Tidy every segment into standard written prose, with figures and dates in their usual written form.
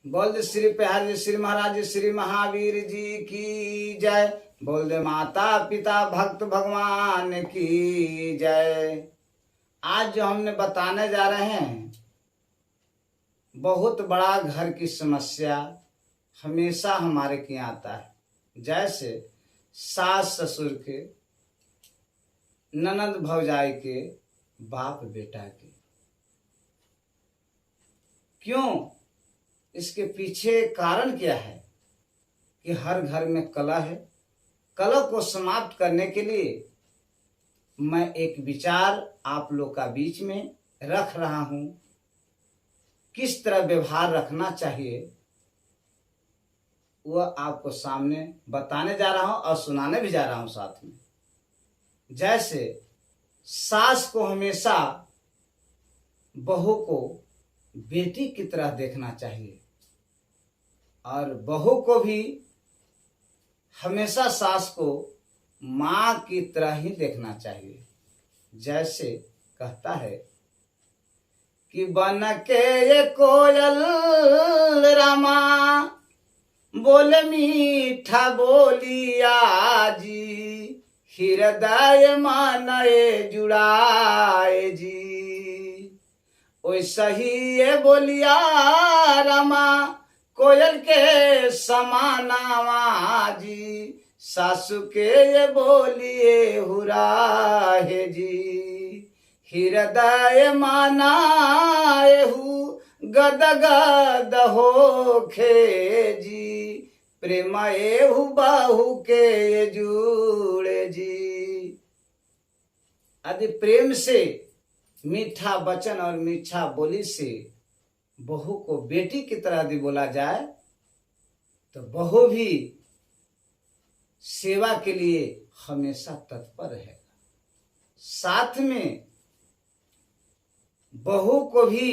बोल दे श्री प्रहर जी, श्री महाराज जी, श्री महावीर जी की जय। बोल दे माता पिता भक्त भगवान की जय। आज जो हमने बताने जा रहे हैं, बहुत बड़ा घर की समस्या हमेशा हमारे के यहाँ आता है। जैसे सास ससुर के, ननद भौजाई के, बाप बेटा के। क्यों? इसके पीछे कारण क्या है कि हर घर में कलह है। कलह को समाप्त करने के लिए मैं एक विचार आप लोग का बीच में रख रहा हूं। किस तरह व्यवहार रखना चाहिए वह आपको सामने बताने जा रहा हूं और सुनाने भी जा रहा हूं साथ में। जैसे सास को हमेशा बहू को बेटी की तरह देखना चाहिए और बहू को भी हमेशा सास को माँ की तरह ही देखना चाहिए। जैसे कहता है कि बन के ये कोयल रामा बोले मीठा बोलिया जी, हृदय मानए जुड़ाए जी। वैसा ही ये बोलिया रामा कोयल के समानावा जी, सासु के ये बोलिए हुराहे जी। हृदय मानाएहु गद गद होखे जी, प्रेम एहु बाहु के जुड़े जी। यदि प्रेम से, मीठा वचन और मीठा बोली से बहू को बेटी की तरह यदि बोला जाए तो बहू भी सेवा के लिए हमेशा तत्पर रहेगा। साथ में बहू को भी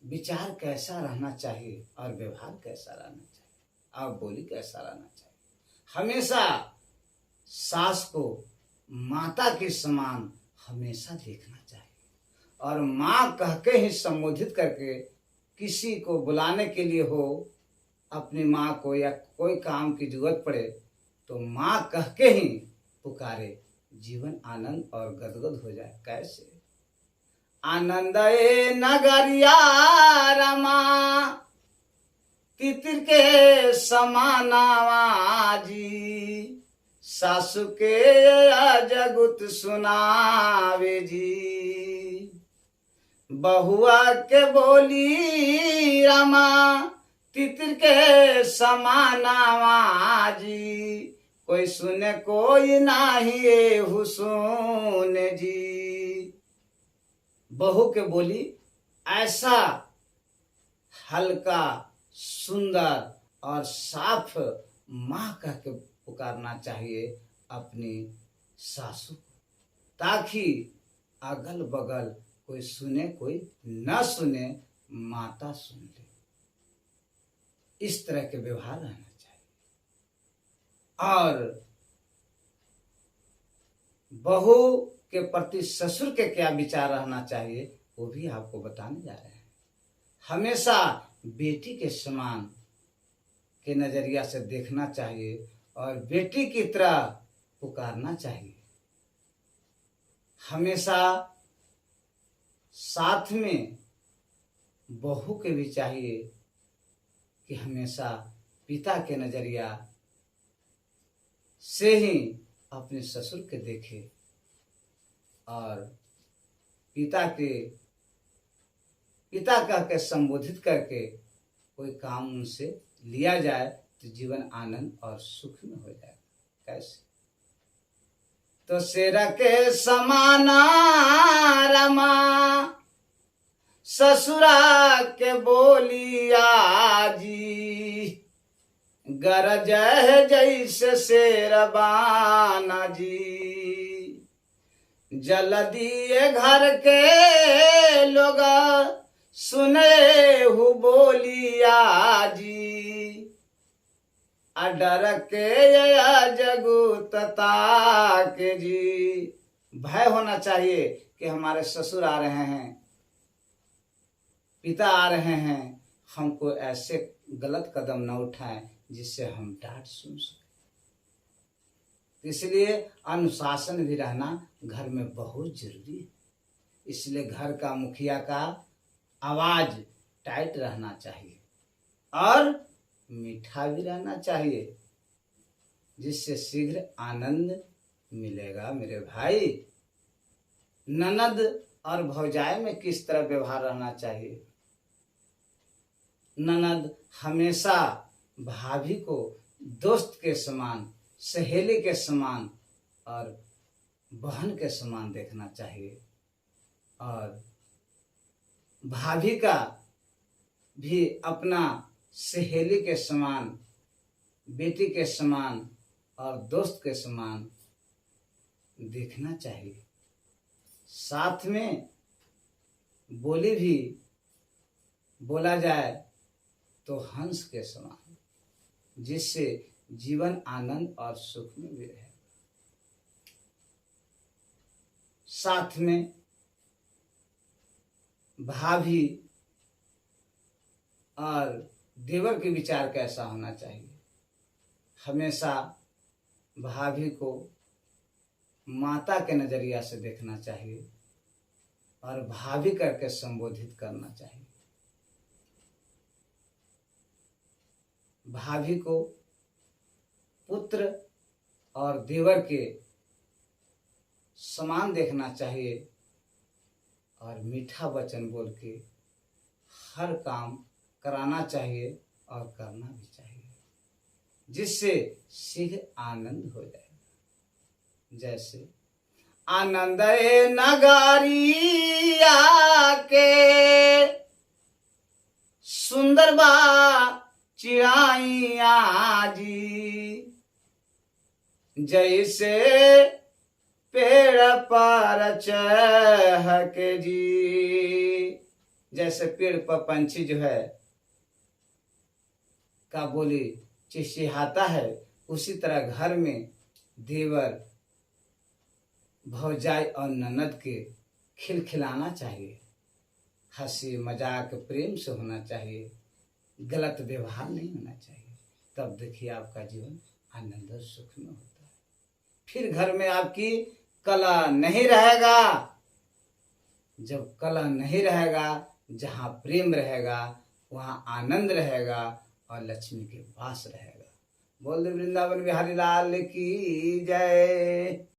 विचार कैसा रहना चाहिए और व्यवहार कैसा रहना चाहिए और बोली कैसा रहना चाहिए। हमेशा सास को माता के समान हमेशा देखना चाहिए और माँ कह के ही संबोधित करके, किसी को बुलाने के लिए हो, अपनी माँ को या कोई काम की जरूरत पड़े तो माँ कह के ही पुकारे, जीवन आनंद और गदगद हो जाए। कैसे? आनंद ए नगरिया रमा तितिर के समानावा जी, सासु के जगुत सुनावे जी। बहुआ के बोली रामा तितिर के समानावा जी, कोई सुने कोई नाही एहु सुने जी। बहू के बोली ऐसा हल्का, सुंदर और साफ माँ कह के पुकारना चाहिए अपनी सासू को, ताकि अगल बगल कोई सुने कोई न सुने, माता सुन ले। इस तरह के व्यवहार रहना चाहिए। और बहू के प्रति ससुर के क्या विचार रहना चाहिए वो भी आपको बताने जा रहे हैं। हमेशा बेटी के समान के नजरिया से देखना चाहिए और बेटी की तरह पुकारना चाहिए। हमेशा साथ में बहू के भी चाहिए कि हमेशा पिता के नजरिया से ही अपने ससुर के देखे और पिता कह के संबोधित करके कोई काम उनसे लिया जाए तो जीवन आनंद और सुख में हो जाए। कैसे? तो शेर के समाना रमा ससुरा के बोलिया जी, गरज है जैसे शेरबाना जी। जल्दी घर के लोग सुने हु बोलिया जी, डर के जगुतता के जी। भय होना चाहिए कि हमारे ससुर आ रहे हैं, पिता आ रहे हैं, हमको ऐसे गलत कदम न उठाएं जिससे हम डांट सुन सकें। इसलिए अनुशासन भी रहना घर में बहुत जरूरी है। इसलिए घर का मुखिया का आवाज टाइट रहना चाहिए और मीठा भी रहना चाहिए, जिससे शीघ्र आनंद मिलेगा। मेरे भाई, ननद और भौजाई में किस तरह व्यवहार रहना चाहिए? ननद हमेशा भाभी को दोस्त के समान, सहेली के समान और बहन के समान देखना चाहिए, और भाभी का भी अपना सहेली के समान, बेटी के समान और दोस्त के समान देखना चाहिए। साथ में बोली भी बोला जाए तो हंस के समान, जिससे जीवन आनंद और सुख में भी रहे। साथ में भाभी और देवर के विचार कैसा होना चाहिए? हमेशा भाभी को माता के नजरिया से देखना चाहिए और भाभी करके संबोधित करना चाहिए। भाभी को पुत्र और देवर के समान देखना चाहिए और मीठा वचन बोल के हर काम कराना चाहिए और करना भी चाहिए, जिससे शीघ्र आनंद हो जाए। जैसे आनंद नगरिया के सुंदर बा चिड़ाइया जी, जैसे पेड़ पर चहक जी। जैसे पेड़ पर पंछी जो है का बोली चिड़चिड़ाता है, उसी तरह घर में देवर, भौजाई और ननद के खिलखिलाना चाहिए। हंसी मजाक प्रेम से होना चाहिए, गलत व्यवहार नहीं होना चाहिए। तब देखिए आपका जीवन आनंद और सुख में होता है। फिर घर में आपकी कलह नहीं रहेगा। जब कलह नहीं रहेगा, जहाँ प्रेम रहेगा वहाँ आनंद रहेगा और लक्ष्मी के वास रहेगा। बोल दे वृंदावन बिहारी लाल की जय।